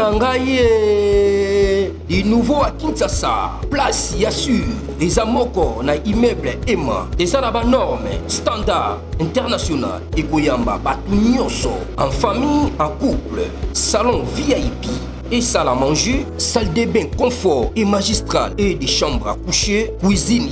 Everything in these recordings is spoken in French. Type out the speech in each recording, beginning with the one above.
Banangaye du nouveau à Kinshasa, place Yassur, des amoko na immeuble Emma, des arabes normes, standard, international, et Koyamba, Batunyoso, en famille, en couple, salon VIP. Et salle à manger, salle de bain confort et magistrale et des chambres à coucher, cuisine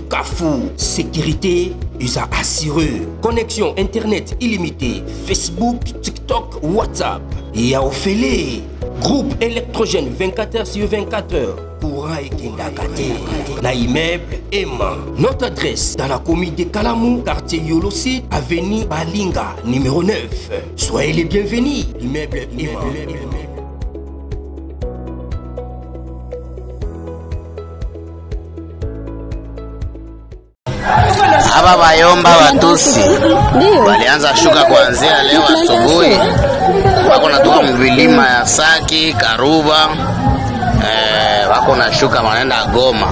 Kafou. Sécurité, ils ont assuré. Connexion internet illimitée, Facebook, TikTok, WhatsApp. Et à Ophélie, groupe électrogène 24h/24h. Courant et Kindakate. Na immeuble Emma. Notre adresse dans la commune de Kalamou, quartier Yolosi, avenue Balinga, numéro 9. Soyez les bienvenus. Immeuble Emma. Hapa bayomba watusi walianza shuka kuanzia leo asubuhi, wako natoka mvilima ya Saki Karuba, wako na shuka wanaenda Goma.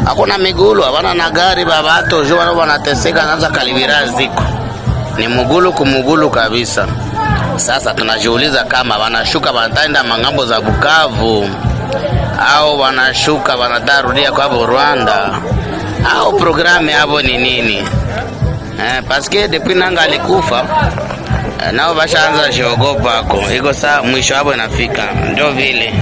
Hakuna migulu, hawana na gari, babato jo wanateseka, naanza kalibira ziko ni mugulu kumugulu kabisa. Sasa tunajiuliza kama wanashuka wataenda mangambo za Bukavu au wanashuka wanadarudia kwa Rwanda au programme hapo ni nini? Paske depuis nanga alikufa nao bashaanza jiogopa hako. Iko saa mwisho hapo inafika. Ndio vile.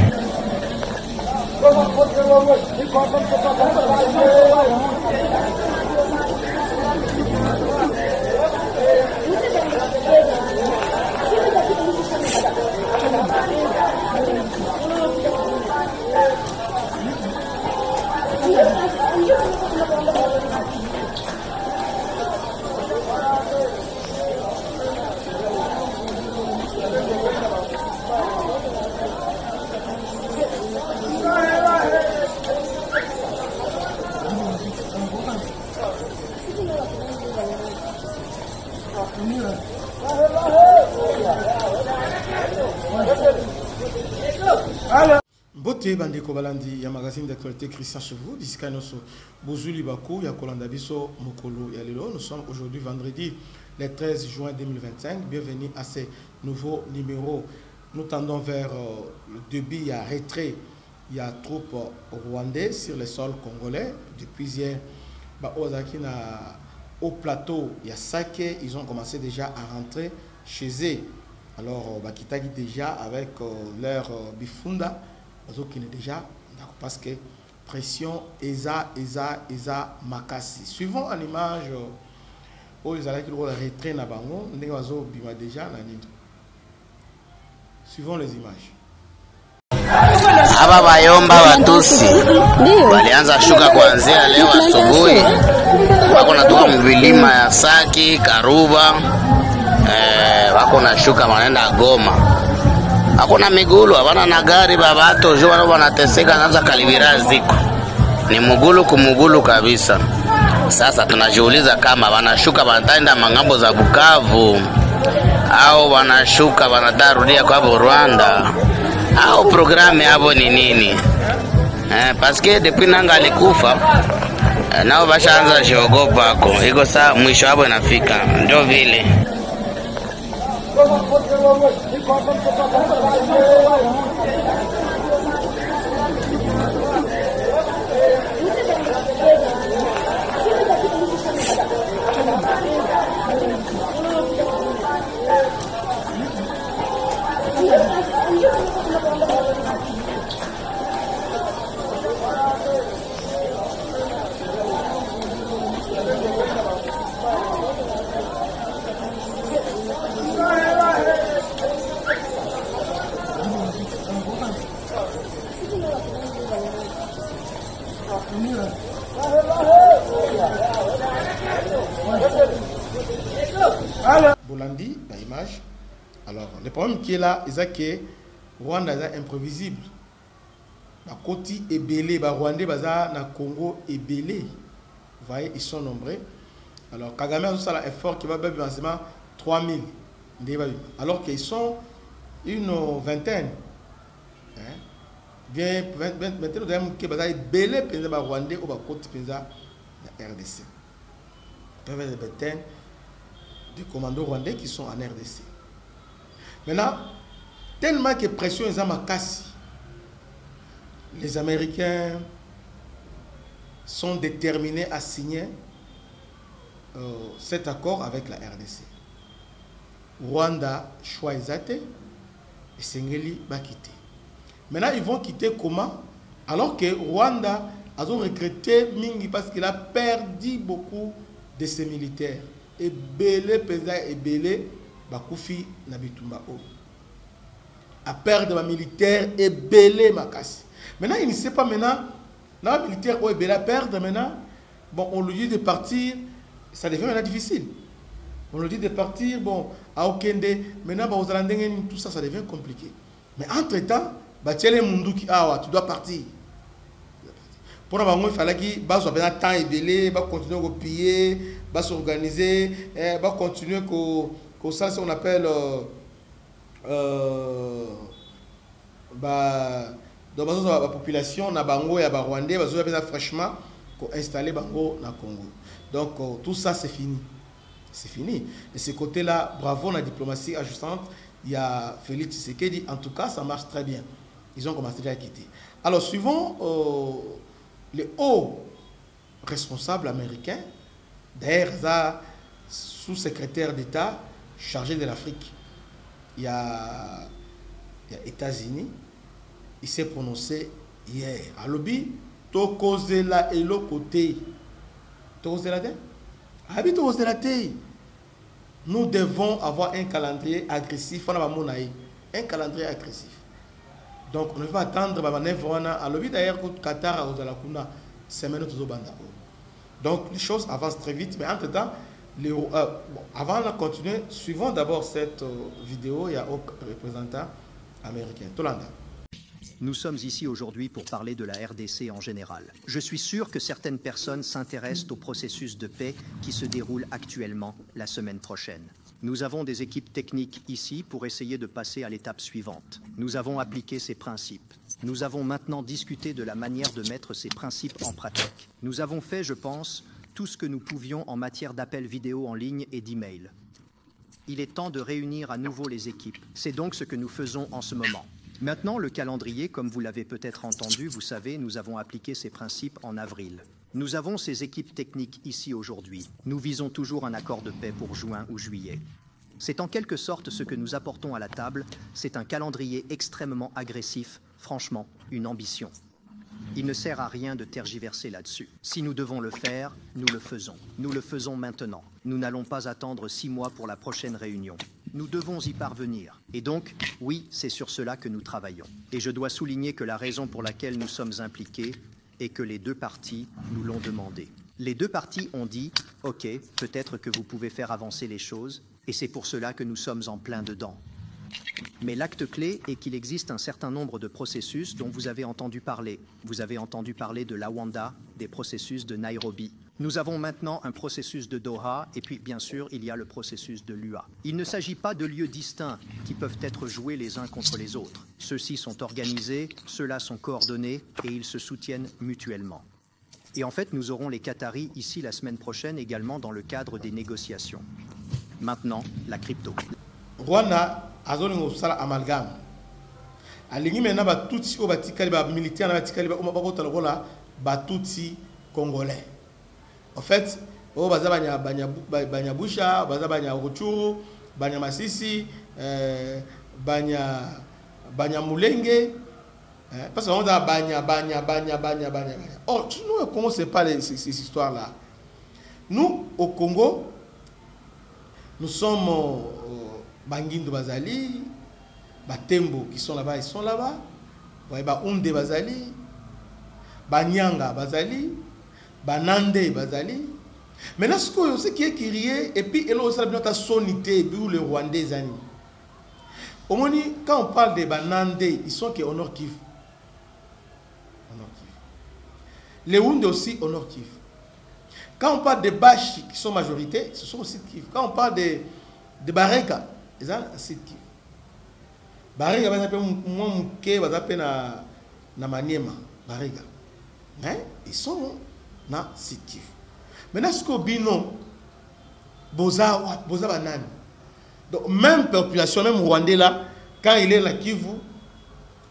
Boté bandeko balandi ya magazine d'actualité Christian Chevroux disika noso bozuli baku ya kolanda biso mokolo ya lelo. Nous sommes aujourd'hui vendredi le 13 juin 2025. Bienvenue à ce nouveau numéro. Nous tendons vers le début à retrait. Il y a troupes rwandais sur le sol congolais depuis hier. Au plateau, il y a Sake, ils ont commencé déjà à rentrer chez eux. Alors, Bakitagi déjà avec leur bifunda, qui est déjà, parce que pression, Eza, Makasi. Suivons en image, où ils allaient le retrait na bango, bima déjà na nido. Suivons les images. Hapa bayomba watusi walianza shuka kuanzia leo asubuhi, wako natoka mvilima ya Saki Karuba, wako na shuka wanaenda Goma. Hakuna migulu, hawana na gari, babato jo wanateseka, naanza kalibira ziko ni mugulu kumugulu kabisa. Sasa tunajiuliza kama wanashuka wataenda mangambo za Bukavu au wanashuka wanadarudia kwa Rwanda au programme hapo ni nini? Paske depuis nanga alikufa nao bashaanza jiogopa hako. Iko saa mwisho hapo inafika. Ndio vile. Bolandi, l'image. Alors, le problème qui est là, c'est que Rwanda est imprévisible. La côte est belée, le Rwandais na Congo est belé. Vous voyez, ils sont nombreux. Alors, Kagame a fait l'effort qui va faire 3000. Alors qu'ils sont une vingtaine. Bien, maintenant, qui est belé, les Rwandais ou la côte de RDC. Ils peuvent être des vingtaines de commandos rwandais qui sont en RDC. Maintenant, tellement que pression est à casse. Les Américains sont déterminés à signer cet accord avec la RDC. Rwanda choisit et Sengeli va quitter. Maintenant, ils vont quitter comment? Alors que Rwanda a regretté Mingi parce qu'il a perdu beaucoup de ses militaires. Et Belé, Pesa et Belé, Bakoufi, Nabitumba. A perdre ma militaire et Belé, Makassi. Maintenant, il ne sait pas maintenant, la militaire ou Belé perdre maintenant, bon, on lui dit de partir, ça devient maintenant difficile. On lui dit de partir, bon, à Okende, maintenant, aux Alandengeni, tout ça, ça devient compliqué. Mais entre-temps, tu dois partir. Pour nous, il fallait qu'il y ait un temps et continuer à piller, à s'organiser, à continuer à ça, on appelle dans la population, na bango et à Rwandais, fraîchement installer bango na Congo. Donc tout ça c'est fini. C'est fini. De ce côté-là, bravo la diplomatie ajustante. Il y a Félix Tshisekedi. En tout cas, ça marche très bien. Ils ont commencé à quitter. Alors, suivant les hauts responsables américains, d'ailleurs, sous-secrétaire d'État chargé de l'Afrique, il y a États-Unis, il s'est prononcé hier. À l'objet, Tokozela et l'autre côté. Tokozela de? Habite Tokozela de. Nous devons avoir un calendrier agressif. Un calendrier agressif. Donc, on ne peut pas attendre à l'objet d'ailleurs que Qatar a osé la kuna semaine tout au banda. Donc, les choses avancent très vite, mais entre-temps, avant de continuer, suivons d'abord cette vidéo. Il y a un représentant américain. Tolanda. Nous sommes ici aujourd'hui pour parler de la RDC en général. Je suis sûr que certaines personnes s'intéressent au processus de paix qui se déroule actuellement la semaine prochaine. Nous avons des équipes techniques ici pour essayer de passer à l'étape suivante. Nous avons appliqué ces principes. Nous avons maintenant discuté de la manière de mettre ces principes en pratique. Nous avons fait, je pense, tout ce que nous pouvions en matière d'appels vidéo en ligne et d'email. Il est temps de réunir à nouveau les équipes. C'est donc ce que nous faisons en ce moment. Maintenant, le calendrier, comme vous l'avez peut-être entendu, vous savez, nous avons appliqué ces principes en avril. Nous avons ces équipes techniques ici aujourd'hui. Nous visons toujours un accord de paix pour juin ou juillet. C'est en quelque sorte ce que nous apportons à la table. C'est un calendrier extrêmement agressif, franchement, une ambition. Il ne sert à rien de tergiverser là-dessus. Si nous devons le faire, nous le faisons. Nous le faisons maintenant. Nous n'allons pas attendre 6 mois pour la prochaine réunion. Nous devons y parvenir. Et donc, oui, c'est sur cela que nous travaillons. Et je dois souligner que la raison pour laquelle nous sommes impliqués est que les deux parties nous l'ont demandé. Les deux parties ont dit « Ok, peut-être que vous pouvez faire avancer les choses, et c'est pour cela que nous sommes en plein dedans. » Mais l'acte clé est qu'il existe un certain nombre de processus dont vous avez entendu parler. Vous avez entendu parler de Luanda, des processus de Nairobi. Nous avons maintenant un processus de Doha et puis bien sûr il y a le processus de Lua. Il ne s'agit pas de lieux distincts qui peuvent être joués les uns contre les autres. Ceux-ci sont organisés, ceux-là sont coordonnés et ils se soutiennent mutuellement. Et en fait nous aurons les Qataris ici la semaine prochaine également dans le cadre des négociations. Maintenant, la crypto. Rwanda a un amalgame. Alingi maintenant batutsi au batikali ba militaire na batikali ba umabota lokola batutsi congolais. En fait, oh baza banya busha, baza banya ruchuru, banya masisi, banya mulenge, parce qu'on a banya. Oh, nous ne connaissons pas ces histoires-là. Nous au Congo, nous sommes Bangindo Bazali, Batembo qui sont là-bas, ils sont là-bas. Baounde Bazali, Banyanga Bazali, Banande Bazali. Maintenant, ce qui est crié, et puis, il y a notre sonité, d'où les Rwandais amis. Au moins, quand on parle de Banande, ils sont qui Honor Kivu. Les Houndé aussi, Honor Kivu. Quand on parle des Bashi, qui sont majorité, ce sont aussi Kivu. Quand on parle de Barega, ils sont aussi Kivu. Barega, na Maniema. Barega. Ils sont na Kivu. Maintenant, ce qu'on bino, boza banane. Donc, même population, même Rwandais là, quand il est là Kivu,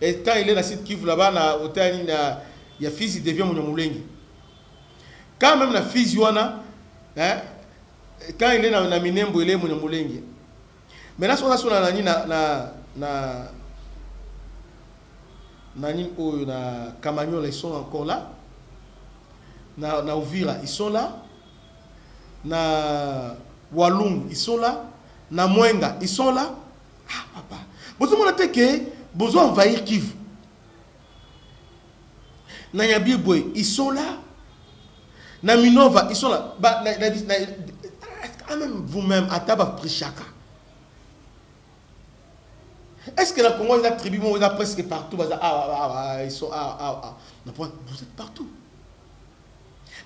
et quand il est dans cette Kivu là-bas, il y a fils, il devient Mounyamulengi. Quand même la fils Yuana, hein, quand il est dans Minembo, il est Mounyamulengi. Maintenant, si on a sur na Kamanyola, ils sont encore là. Na Uvira, ils sont là. Na Walung, ils sont là. Na Mwenga, ils sont là. Ah, papa. Vous avez que besoin d'envahir Kivu. Na Yabiboy, ils sont là. Na Minova, ils sont là. Même vous-même, à Taba Prichaka. Est-ce que la Congo, la tribu, ils sont presque partout. Ils sont vous êtes partout.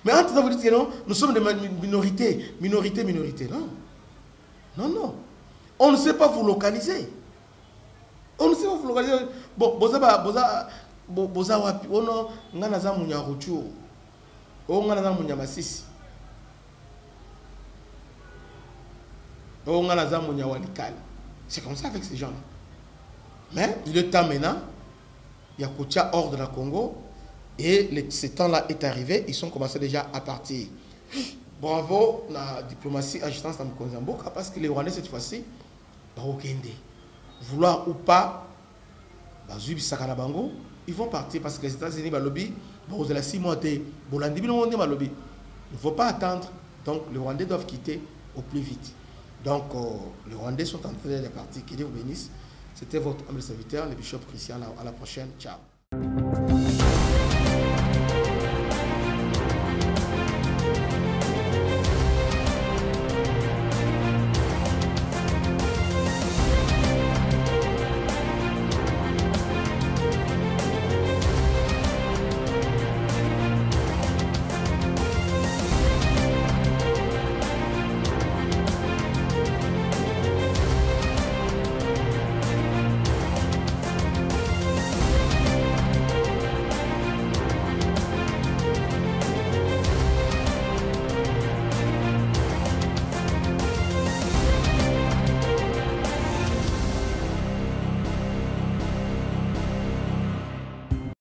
Mais entre vous dites que non, nous sommes des minorités. Minorité. Non. Non. On ne sait pas vous localiser. On ne sait pas vous localiser. Bon, boza wapi. Oh non, ngana za munya Ruchuru. Oh ngana za munya Masisi. Oh ngana za munya Walikale. C'est comme ça avec ces gens-là. Mais il est temps maintenant, il y a Koutia hors de la Congo et ce temps-là est arrivé, ils sont commencés déjà à partir. Bravo la diplomatie agissance dans le Konzamboka parce que les Rwandais cette fois-ci, vouloir ou pas, ils vont partir parce que les États-Unis, il ne faut pas attendre, donc les Rwandais doivent quitter au plus vite. Donc les Rwandais sont en train de partir, que Dieu vous bénisse. C'était votre humble serviteur, le bishop Christian. À la prochaine. Ciao.